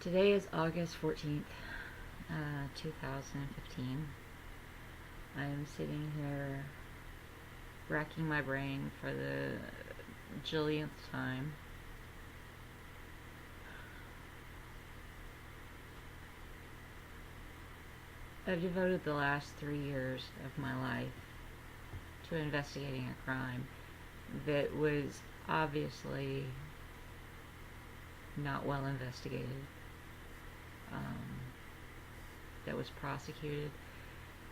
Today is August 14th, 2015. I am sitting here racking my brain for the jillionth time. I've devoted the last 3 years of my life to investigating a crime that was obviously not well investigated, that was prosecuted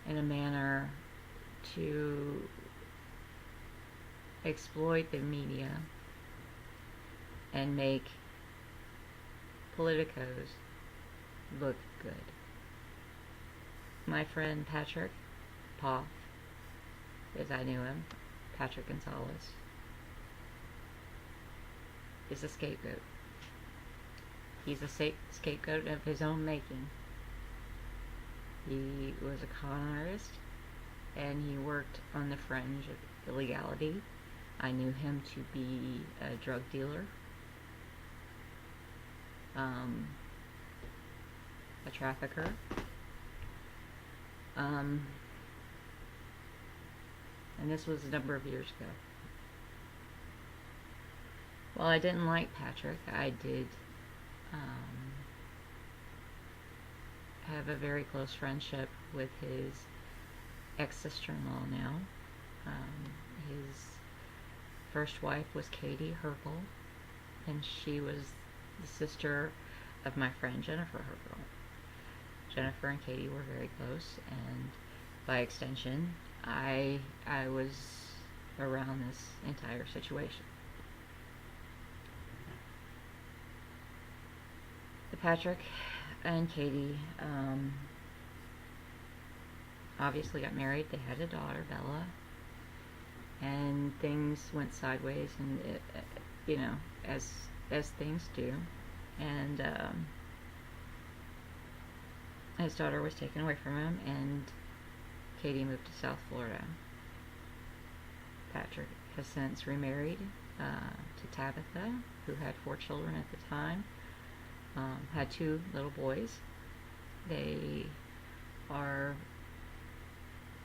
in a manner to exploit the media and make politicos look good. My friend Patrick, Poff, as I knew him, Patrick Gonzalez, is a scapegoat. He's a scapegoat of his own making. He was a con artist, and he worked on the fringe of illegality. I knew him to be a drug dealer, a trafficker, and this was a number of years ago. While I didn't like Patrick, I did have a very close friendship with his ex-sister-in-law now. His first wife was Katie Herkel, and she was the sister of my friend Jennifer Herkel. Jennifer and Katie were very close, and by extension, I was around this entire situation. Patrick and Katie obviously got married. They had a daughter, Bella, and things went sideways, and as things do. And his daughter was taken away from him, and Katie moved to South Florida. Patrick has since remarried to Tabitha, who had 4 children at the time. Had 2 little boys. They are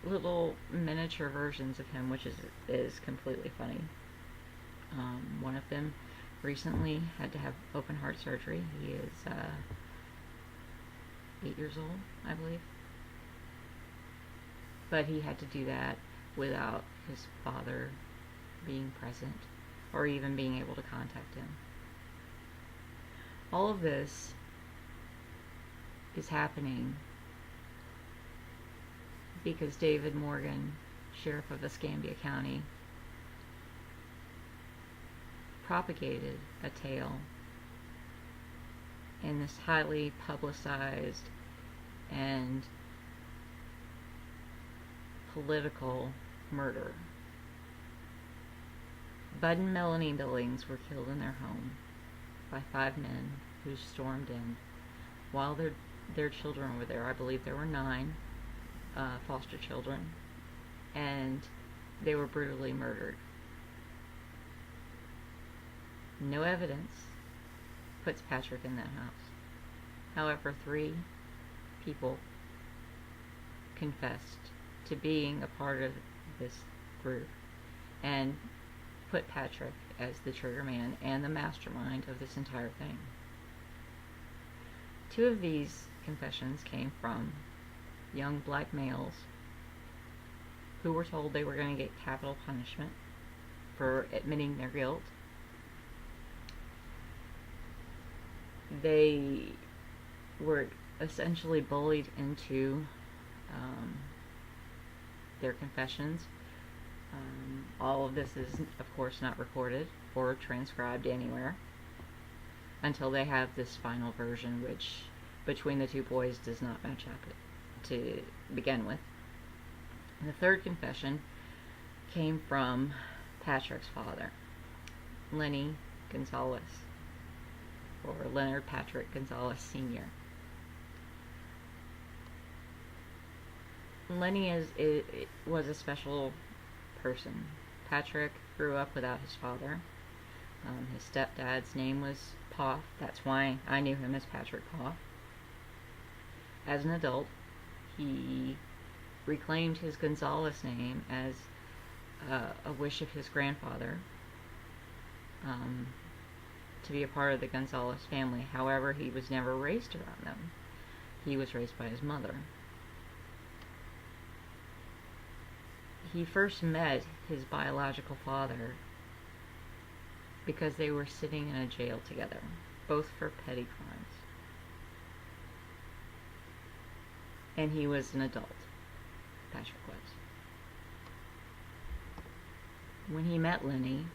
little miniature versions of him, which is completely funny. One of them recently had to have open heart surgery. He is 8 years old, I believe. But he had to do that without his father being present or even being able to contact him. All of this is happening because David Morgan, sheriff of Escambia County, propagated a tale in this highly publicized and political murder. Bud and Melanie Billings were killed in their home by 5 men who stormed in while their children were there. I believe there were 9 foster children, and they were brutally murdered. No evidence puts Patrick in that house. However, 3 people confessed to being a part of this group and put Patrick as the trigger man and the mastermind of this entire thing. 2 of these confessions came from young black males who were told they were going to get capital punishment for admitting their guilt. They were essentially bullied into their confessions. All of this is, of course, not recorded or transcribed anywhere until they have this final version, which between the 2 boys does not match up to begin with. And the 3rd confession came from Patrick's father, Lenny Gonzalez, or Leonard Patrick Gonzalez Sr. Lenny was a special person. Patrick grew up without his father. His stepdad's name was Poff. That's why I knew him as Patrick Poff. As an adult, he reclaimed his Gonzalez name as a wish of his grandfather to be a part of the Gonzalez family. However, he was never raised around them. He was raised by his mother. He first met his biological father because they were sitting in a jail together, both for petty crimes. And he was an adult. Patrick was. When he met Lenny,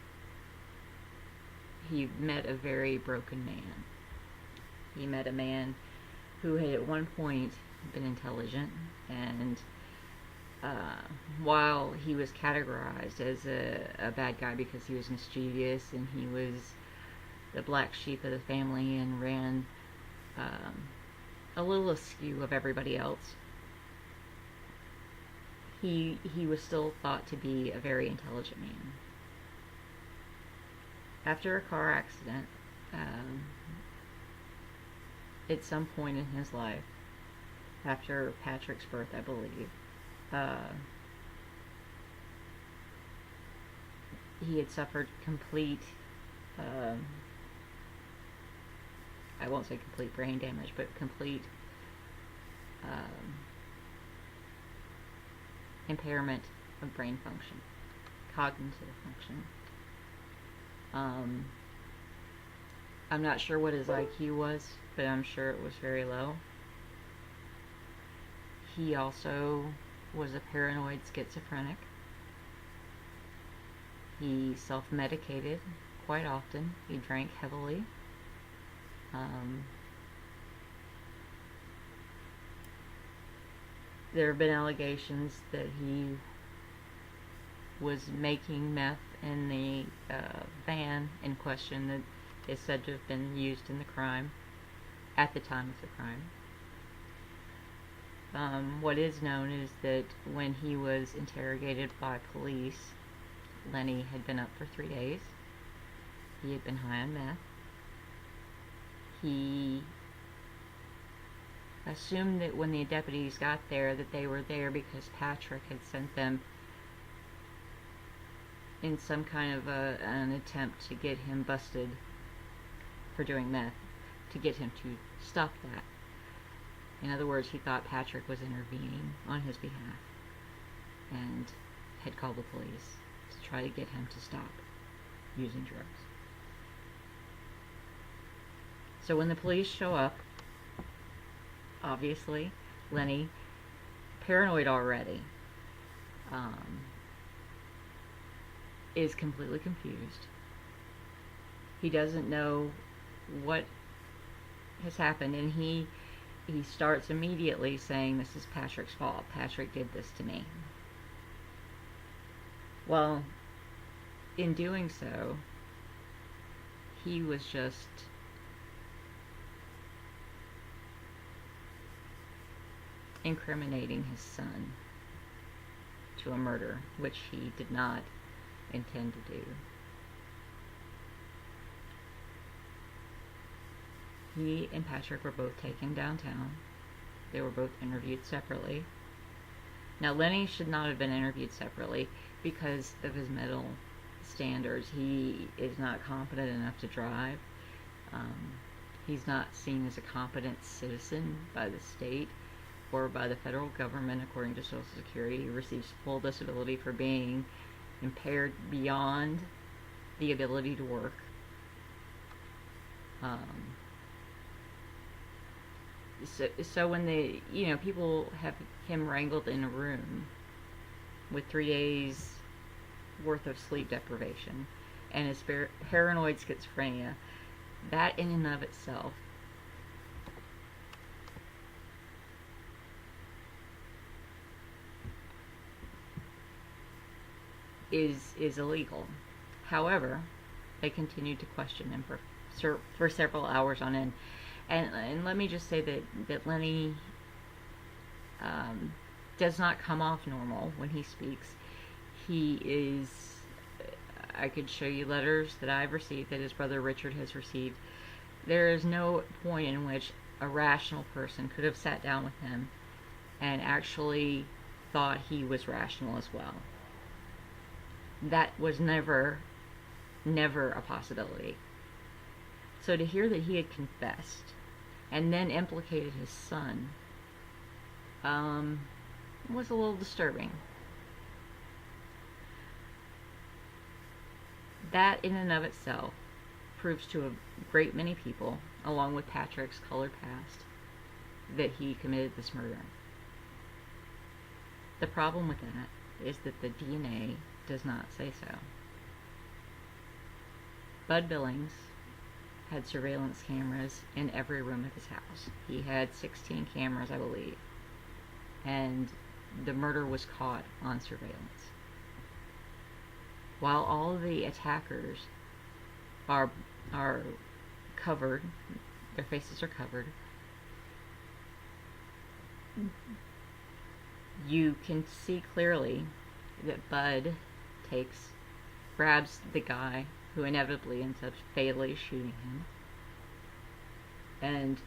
he met a very broken man. He met a man who had at one point been intelligent, and while he was categorized as a bad guy because he was mischievous and he was the black sheep of the family and ran a little askew of everybody else, he was still thought to be a very intelligent man. After a car accident, at some point in his life, after Patrick's birth, I believe, he had suffered complete, I won't say complete brain damage, but complete impairment of brain function, cognitive function. I'm not sure what his IQ was, but I'm sure it was very low. He also was a paranoid schizophrenic. He self-medicated quite often. He drank heavily. There have been allegations that he was making meth in the van in question that is said to have been used in the crime at the time of the crime. What is known is that when he was interrogated by police, Lenny had been up for 3 days. He had been high on meth. He assumed that when the deputies got there that they were there because Patrick had sent them in some kind of an attempt to get him busted for doing meth, to get him to stop that. In other words, he thought Patrick was intervening on his behalf and had called the police to try to get him to stop using drugs. So when the police show up, obviously, Lenny, paranoid already, is completely confused. He doesn't know what has happened, and he starts immediately saying, "This is Patrick's fault. Patrick did this to me." Well, in doing so, he was just incriminating his son to a murder, which he did not intend to do. He and Patrick were both taken downtown. They were both interviewed separately. Now, Lenny should not have been interviewed separately because of his mental standards. He is not competent enough to drive. He's not seen as a competent citizen by the state or by the federal government. According to Social Security, he receives full disability for being impaired beyond the ability to work. So when people have him wrangled in a room with 3 days worth of sleep deprivation and his paranoid schizophrenia, that in and of itself is illegal. However, they continued to question him for several hours on end. And let me just say that Lenny does not come off normal when he speaks. He is, I could show you letters that I've received, that his brother Richard has received. There is no point in which a rational person could have sat down with him and actually thought he was rational as well. That was never a possibility. So to hear that he had confessed and then implicated his son was a little disturbing. That in and of itself proves to a great many people, along with Patrick's colored past, that he committed this murder. The problem with that is that the DNA does not say so. Bud Billings had surveillance cameras in every room of his house. He had 16 cameras, I believe, and the murder was caught on surveillance. While all of the attackers are covered, their faces are covered, you can see clearly that Bud grabs the guy who inevitably ends up fatally shooting him and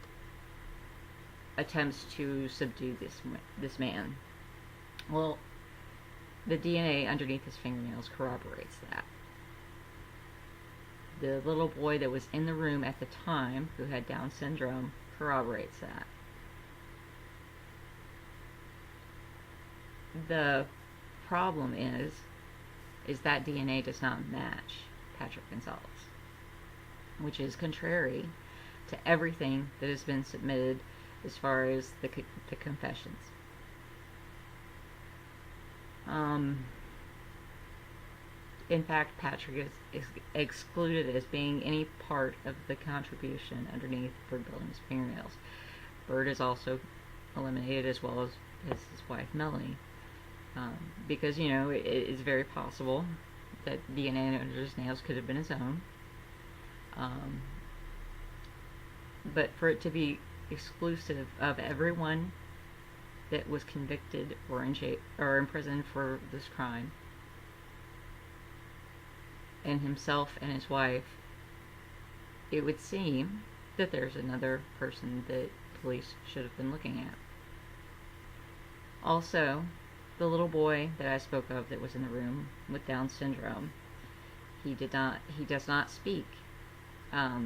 attempts to subdue this man. Well, the DNA underneath his fingernails corroborates that. The little boy that was in the room at the time, who had Down syndrome, corroborates that. The problem is that DNA does not match Patrick Gonzalez, which is contrary to everything that has been submitted as far as the confessions. In fact, Patrick is excluded as being any part of the contribution underneath Bird Billings' fingernails. Bird is also eliminated, as well as his wife Melanie, because it is very possible that DNA under his nails could have been his own. But for it to be exclusive of everyone that was convicted or in jail or in prison for this crime, and himself and his wife, it would seem that there's another person that police should have been looking at. Also, the little boy that I spoke of that was in the room with Down syndrome, he does not speak. As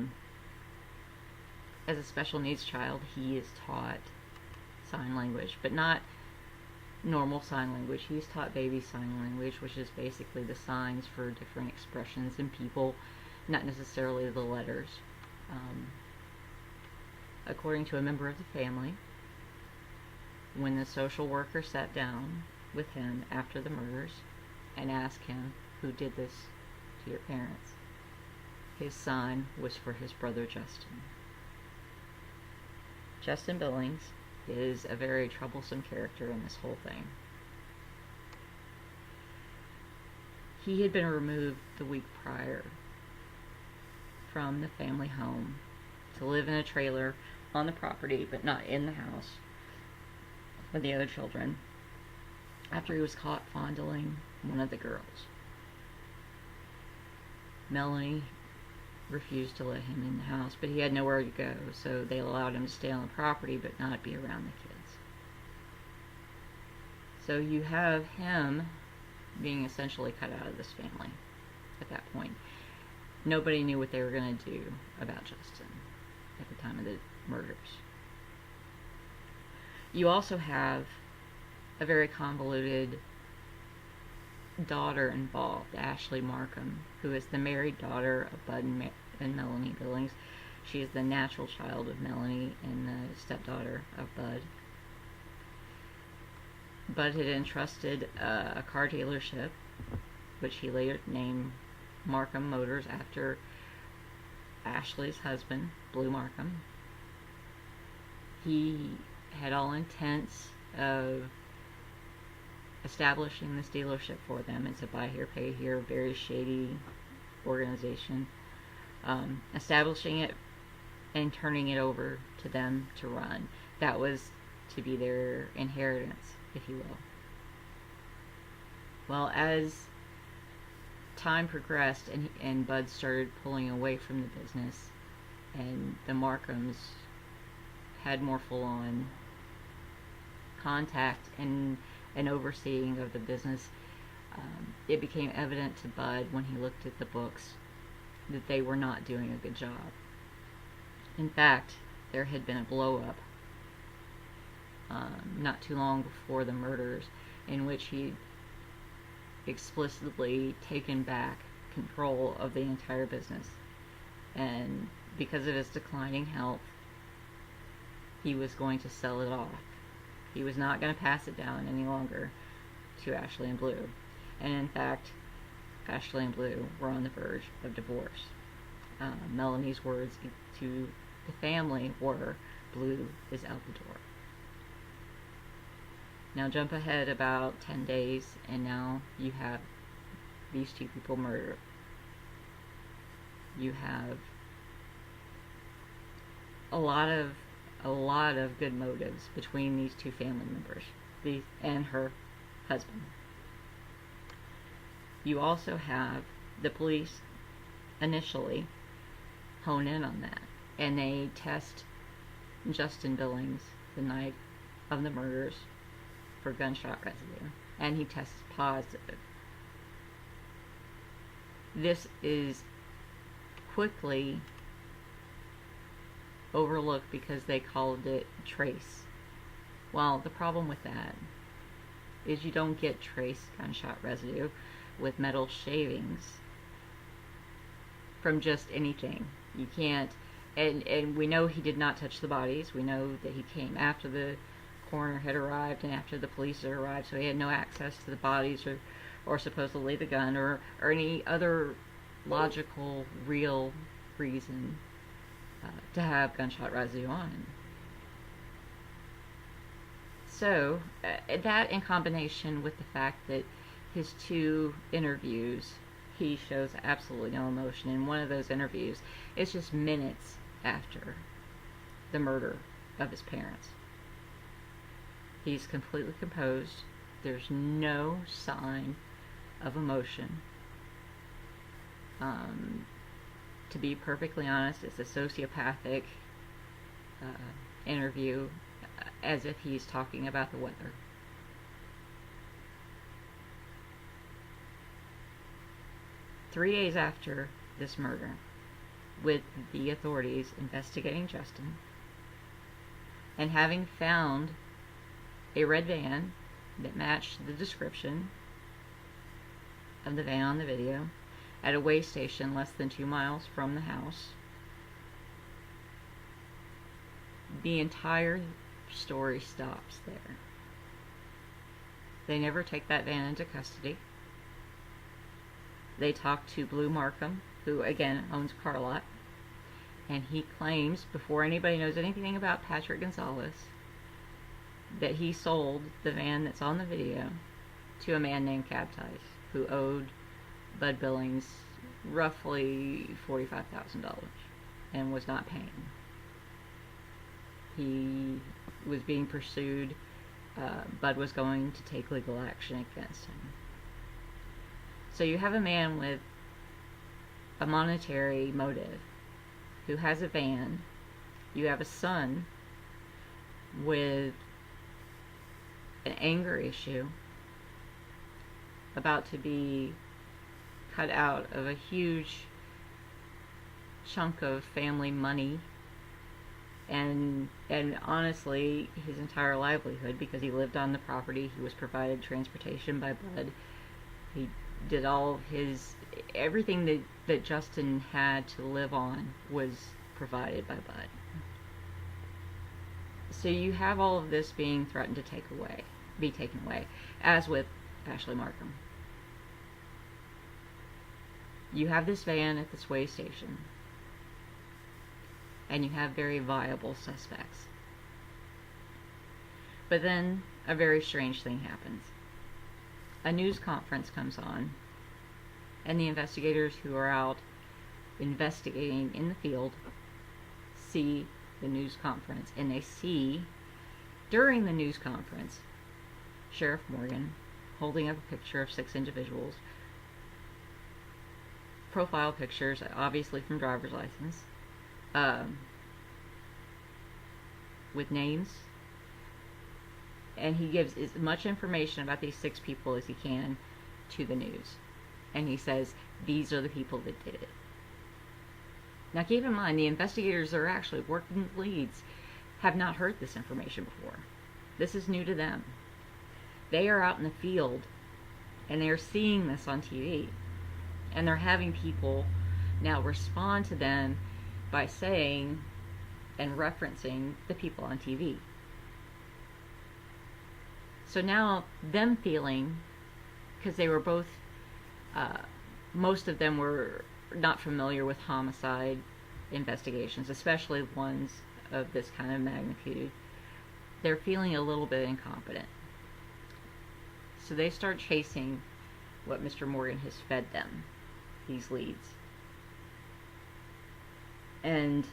a special needs child, he is taught sign language, but not normal sign language. He's taught baby sign language, which is basically the signs for different expressions in people, not necessarily the letters. According to a member of the family, when the social worker sat down with him after the murders and asked him, "Who did this to your parents?" his sign was for his brother Justin. Justin Billings is a very troublesome character in this whole thing. He had been removed the week prior from the family home to live in a trailer on the property, but not in the house with the other children, after he was caught fondling one of the girls. Melanie refused to let him in the house, but he had nowhere to go, so they allowed him to stay on the property but not be around the kids. So you have him being essentially cut out of this family at that point. Nobody knew what they were going to do about Justin at the time of the murders. You also have a very convoluted daughter involved, Ashley Markham, who is the married daughter of Bud and Melanie Billings. She is the natural child of Melanie and the stepdaughter of Bud. Bud had entrusted a car dealership, which he later named Markham Motors after Ashley's husband, Blue Markham. He had all intents of establishing this dealership for them. It's a buy here, pay here, very shady organization. Establishing it and turning it over to them to run. That was to be their inheritance, if you will. Well, as time progressed, and Bud started pulling away from the business, and the Markhams had more full-on contact and overseeing of the business. It became evident to Bud when he looked at the books that they were not doing a good job. In fact, there had been a blow-up not too long before the murders, in which he explicitly taken back control of the entire business, and because of his declining health, he was going to sell it off. He was not going to pass it down any longer to Ashley and Blue, and in fact, Ashley and Blue were on the verge of divorce. Melanie's words to the family were, "Blue is out the door." Now jump ahead about 10 days, and now you have these two people murdered. You have a lot of good motives between these two family members, and her husband. You also have the police initially hone in on that, and they test Justin Billings the night of the murders for gunshot residue, and he tests positive. This is quickly overlooked because they called it trace. Well, the problem with that is you don't get trace gunshot residue with metal shavings from just anything. You can't, and we know he did not touch the bodies. We know that he came after the coroner had arrived and after the police had arrived, so he had no access to the bodies or supposedly the gun or any other logical, real reason to have gunshot residue on him. So, that in combination with the fact that his two interviews, he shows absolutely no emotion. In one of those interviews, it's just minutes after the murder of his parents. He's completely composed. There's no sign of emotion. To be perfectly honest, it's a sociopathic interview, as if he's talking about the weather. Three days after this murder, with the authorities investigating Justin, and having found a red van that matched the description of the van on the video at a way station less than 2 miles from the house, the entire story stops there. They never take that van into custody. They talk to Blue Markham, who again owns a car lot, and he claims, before anybody knows anything about Patrick Gonzalez, that he sold the van that's on the video to a man named Cab Tice, who owed Bud Billings roughly $45,000 and was not paying. He was being pursued. Bud was going to take legal action against him. So you have a man with a monetary motive who has a van. You have a son with an anger issue about to be cut out of a huge chunk of family money and honestly his entire livelihood, because he lived on the property. He was provided transportation by Bud. He did all of everything that Justin had to live on was provided by Bud. So you have all of this being threatened to be taken away, as with Ashley Markham. You have this van at this way station, and you have very viable suspects. But then a very strange thing happens. A news conference comes on, and the investigators who are out investigating in the field see the news conference, and they see during the news conference Sheriff Morgan holding up a picture of 6 individuals profile pictures, obviously from driver's license, um, with names, and he gives as much information about these 6 people as he can to the news. And he says, these are the people that did it. Now keep in mind, the investigators that are actually working leads have not heard this information before. This is new to them. They are out in the field, and they're seeing this on TV. And they're having people now respond to them by saying and referencing the people on TV. So now them feeling, because they were both, most of them were not familiar with homicide investigations, especially ones of this kind of magnitude, they're feeling a little bit incompetent. So they start chasing what Mr. Morgan has fed them, these leads. And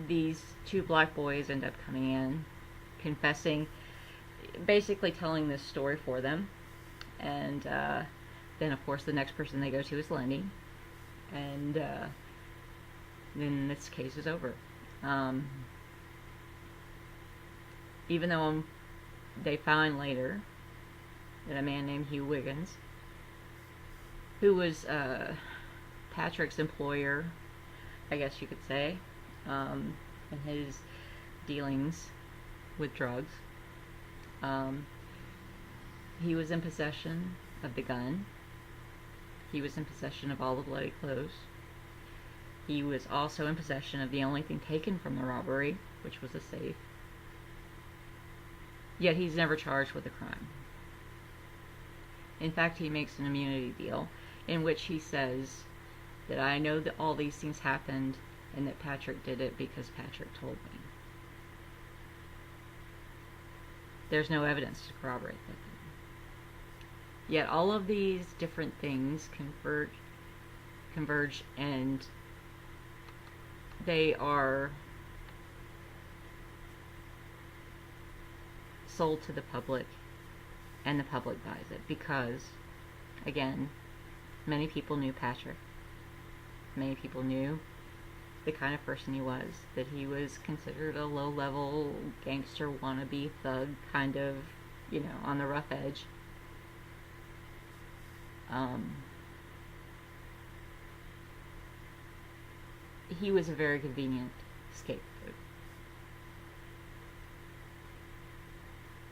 these 2 black boys end up coming in, confessing, basically telling this story for them. And then, of course, the next person they go to is Lenny. And then this case is over. Even though they find later that a man named Hugh Wiggins, who was Patrick's employer, I guess you could say, in his dealings with drugs, he was in possession of the gun. He was in possession of all the bloody clothes. He was also in possession of the only thing taken from the robbery, which was a safe. Yet he's never charged with a crime. In fact, he makes an immunity deal in which he says that I know that all these things happened and that Patrick did it because Patrick told me. There's no evidence to corroborate that. Yet all of these different things converge, and they are sold to the public, and the public buys it because, again, many people knew Patrick. Many people knew the kind of person he was, that he was considered a low-level gangster wannabe thug, kind of, on the rough edge. He was a very convenient scapegoat.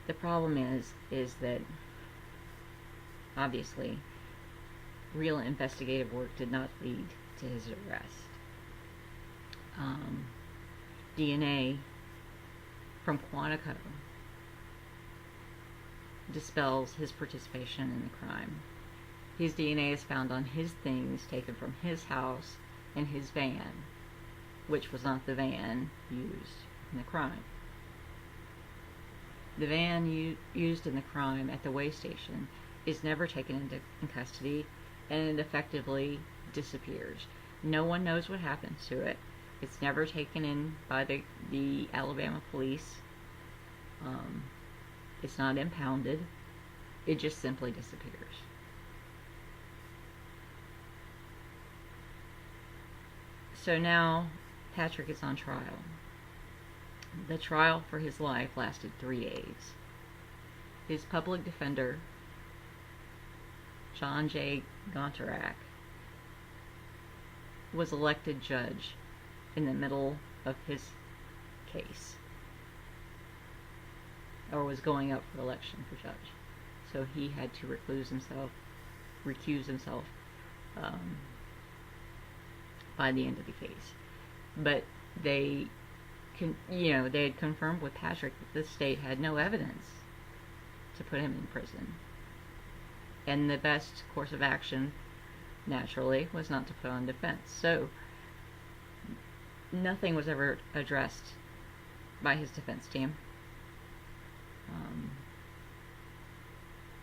The problem is that, obviously, real investigative work did not lead to his arrest. DNA from Quantico dispels his participation in the crime. His DNA is found on his things taken from his house and his van, which was not the van used in the crime. The van used in the crime at the way station is never taken into custody, and it effectively disappears. No one knows what happens to it. It's never taken in by the Alabama police. It's not impounded. It just simply disappears. So now Patrick is on trial. The trial for his life lasted 3 days. His public defender, John J. Gontarak, was elected judge in the middle of his case, or was going up for election for judge. So he had to recuse himself by the end of the case. But they had confirmed with Patrick that the state had no evidence to put him in prison. And the best course of action, naturally, was not to put on defense. So nothing was ever addressed by his defense team.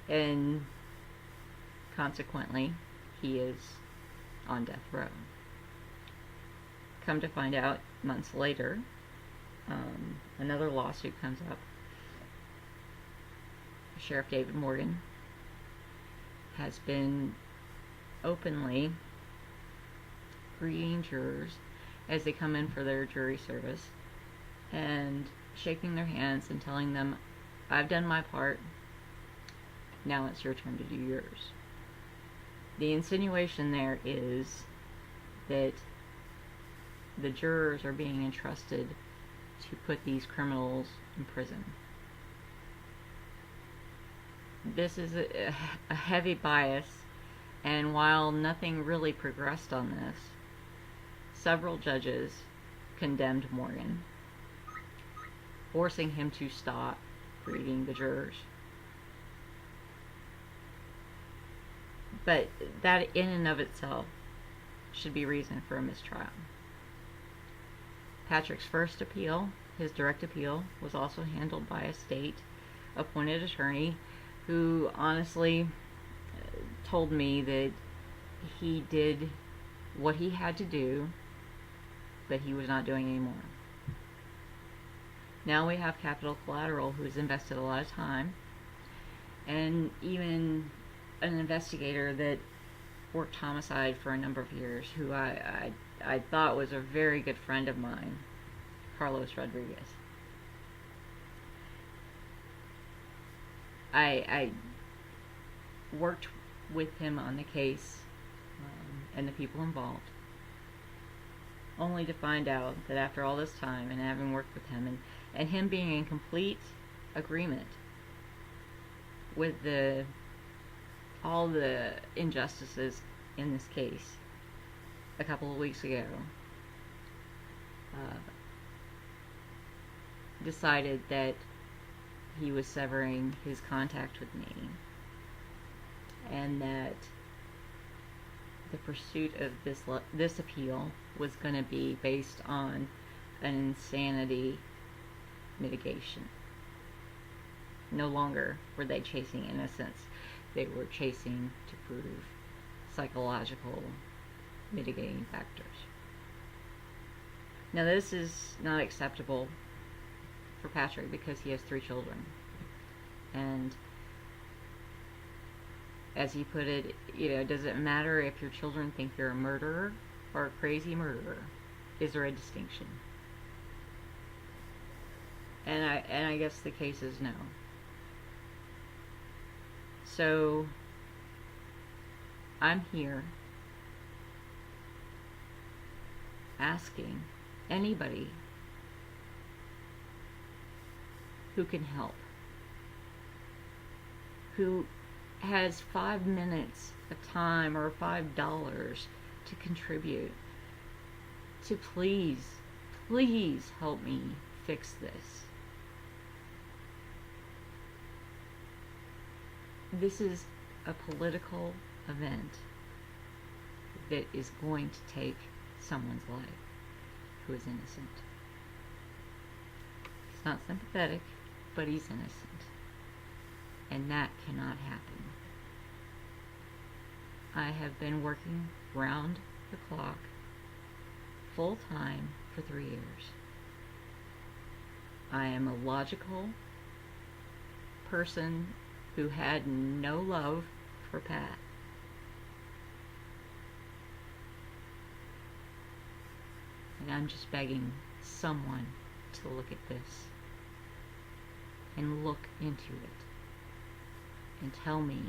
And consequently, he is on death row. Come to find out, months later, another lawsuit comes up. Sheriff David Morgan has been openly greeting jurors as they come in for their jury service and shaking their hands and telling them, I've done my part, now it's your turn to do yours. The insinuation there is that the jurors are being entrusted to put these criminals in prison. This is a heavy bias, and while nothing really progressed on this, several judges condemned Morgan, forcing him to stop greeting the jurors. But that in and of itself should be reason for a mistrial. Patrick's first appeal, his direct appeal, was also handled by a state-appointed attorney who honestly told me that he did what he had to do, but he was not doing any more. Now we have Capital Collateral, who's invested a lot of time, and even an investigator that worked homicide for a number of years, who I thought was a very good friend of mine, Carlos Rodriguez. I worked with him on the case and the people involved, only to find out that after all this time and having worked with him and him being in complete agreement with all the injustices in this case a couple of weeks ago, decided that he was severing his contact with me, and that the pursuit of this appeal was going to be based on an insanity mitigation. No longer were they chasing innocence, they were chasing to prove psychological mitigating factors. Now this is not acceptable for Patrick because he has 3 children, and as he put it, does it matter if your children think you're a murderer or a crazy murderer? Is there a distinction? And I guess the case is no. So I'm here asking anybody who can help, who has 5 minutes of time or $5 to contribute, to please help me fix this. This is a political event that is going to take someone's life who is innocent. He's not sympathetic, but he's innocent. And that cannot happen. I have been working round the clock, full time, for 3 years. I am a logical person who had no love for Pat. And I'm just begging someone to look at this and look into it and tell me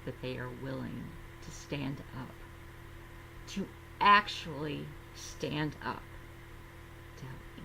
that they are willing to stand up, to actually stand up to help me.